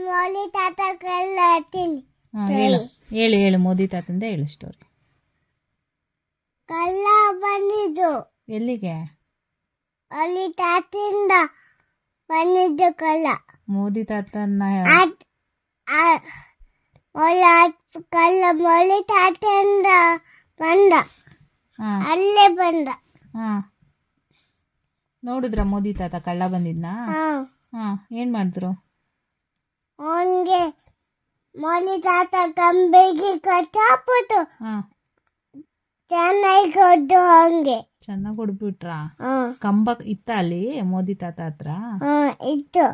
Molly ತಾತ ಕಳ್ಳ ಹತ್ತೀನಿ ಹೇಳು ಹೇಳು ಹೇಳು ಮೋದಿ ತಾತಂದ ಹೇಳು ಸ್ಟೋರಿ. ಕಳ್ಳ ಬಂದಿದ್ದು ಎಲ್ಲಿಗೆ? ಮೋಲಿ ತಾತಿಂದ ಬಂದಿದ್ದು ಕಳ್ಳ. ಮೋದಿ ತಾತನ್ನ ಕಳ್ಳ ಮೋಲಿ ತಾತಿಂದ ಬಂದ. ಅಲ್ಲೇ ಬಂದ. ನೋಡಿದ್ರ ಮೋದಿ ತಾತ ಕಳ್ಳ ಬಂದಿದ್ನಾ? ಏನ್ ಮಾಡಿದ್ರು? ಅವನ್ಗೆ ಮೋಲಿ ತಾತ ಕಂಬಿಗೆ ಕಟ್ಟಾಕ್ಬಿಟ್ಟು ಚೆನ್ನಾಗಿ ಹೊದ್ದು ಹಂಗೆ ಚೆನ್ನಾಗಿ ಹೊಡ್ಬಿಟ್ರಾ? ಕಂಬ ಇತ್ತ ಅಲ್ಲಿ ಮೋದಿ ತಾತ ಹತ್ರ? ಇತ್ತು.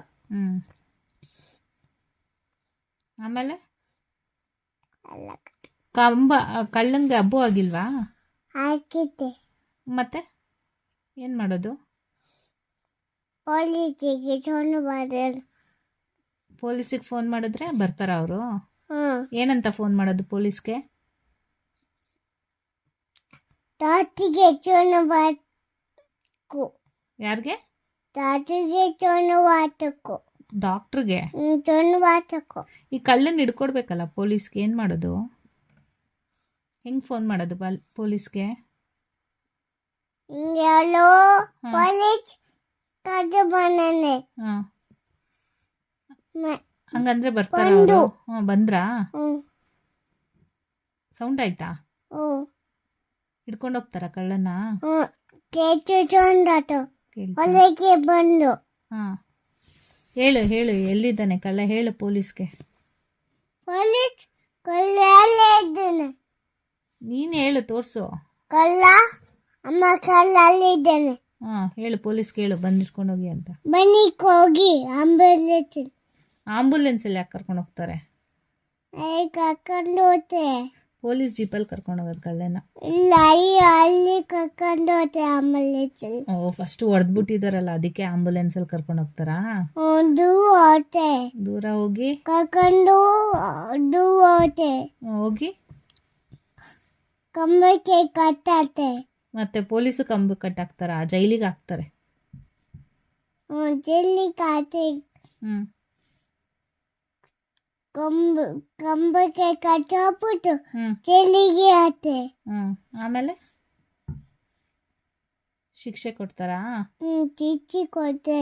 ಆಮೇಲೆ ಕಂಬ ಕಳ್ಳಂಗೆ ಹಬ್ಬು ಆಗಿಲ್ವಾ? ಹಾಕಿದ್ದೆ. ಮತ್ತೆ ಏನ್ ಮಾಡೋದು? ಪೊಲೀಸಿಗೆ ಫೋನ್ ಮಾಡಿದ್ರೆ ಬರ್ತಾರ ಅವರು? ಏನಂತ ಫೋನ್ ಮಾಡೋದು ಪೊಲೀಸ್ಗೆ? ತಾತಿಗೆ ಚೋನವಾತಕು. ಯಾರಿಗೆ? ತಾತಿಗೆ ಚೋನವಾತಕು. ಡಾಕ್ಟ್ರಿಗೆ? ಚೋನವಾತಕು. ಈ ಕಳ್ಳನ್ ಹಿಡ್ಕೊಡ್ಬೇಕಲ್ಲ ಪೊಲೀಸ್ಗೆ, ಏನ್ ಮಾಡೋದು? ಹೆಂಗ್ ಫೋನ್ ಮಾಡೋದು ಪೊಲೀಸ್ಗೆ? ಹಲೋ ಪೊಲೀಸ್ ಕದ್ದು ಬಂದಾನೆ. ಹಂಗಂದ್ರೆ ಬರ್ತಾರ ಅವರು? ಬಂದ್ರಾ? ಸೌಂಡ್ ಆಯ್ತಾ? ಹಿಡ್ಕೊಂಡು ಹೋಗ್ತಾರ ಕಳ್ಳನ? ಹೊಲಕ್ಕೆ ಬಂದು. ಹೇಳು ಹೇಳು ಎಲ್ಲಿದ್ದಾನೆ ಕಳ್ಳ, ಹೇಳು ಪೊಲೀಸ್ಗೆ. ಪೊಲೀಸ್ ಕಳ್ಳ ಇದ್ದಾನೆ. ನೀನ್ ಹೇಳು, ತೋರ್ಸು. ಕಳ್ಳ ಅಮ್ಮ ಕಳ್ಳ ಅಲ್ಲಿದ್ದಾನೆ. ಹೇಳು ಪೊಲೀಸ್ಗೆ, ಹೇಳು ಬಂದು ಹಿಡ್ಕೊಂಡು ಹೋಗಿ ಅಂತ. ಬನ್ನಿ ಹೋಗಿ ಆಂಬುಲೆನ್ಸ್ ಅಲ್ಲಿ ಯಾಕೆ ಕರ್ಕೊಂಡು ಹೋಗ್ತಾರೆ? ಕರ್ಕೊಂಡು ಹೋಗ್ತೆ. ಪೊಲೀಸ್ ಜೀಪಲ್ಲಿ ಕರ್ಕೊಂಡು ಹೋಗೋದು ಕಳ್ಳನ? ಇಲ್ಲ, ಅಲ್ಲಿ ಕರ್ಕೊಂಡು ಹೋಗ್ತೆ ಆಂಬುಲೆನ್ಸ್. ಫಸ್ಟ್ ಹೊಡೆದ್ಬಿಟ್ಟಿದಾರಲ್ಲ ಅದಕ್ಕೆ ಆಂಬುಲೆನ್ಸ್ ಅಲ್ಲಿ ಕರ್ಕೊಂಡು ಹೋಗ್ತಾರಾ? ದೂರ ಹೋಗ್ತೆ. ದೂರ ಹೋಗಿ ಕರ್ಕೊಂಡು ದೂರ ಹೋಗ್ತೆ. ಹೋಗಿ ಕಂಬಕ್ಕೆ ಕಟ್ಟಾತೆ. ಮತ್ತೆ ಪೊಲೀಸ್ ಕಂಬ ಕಟ್ಟಾಕ್ತಾರ? ಜೈಲಿಗೆ ಹಾಕ್ತಾರೆ? ಜೈಲಿಗೆ ಹಾಕ್ತೆ. ಕಂಬಕ್ಕೆ ಕಟ್ಟಾಕ್ಬಿಟ್ಟು ಜೈಲಿಗೆ ಹಾಕ್ತೆ. ಆಮೇಲೆ ಶಿಕ್ಷೆ ಕೊಡ್ತಾರಾ? ಶಿಕ್ಷೆ ಕೊಡ್ತೆ.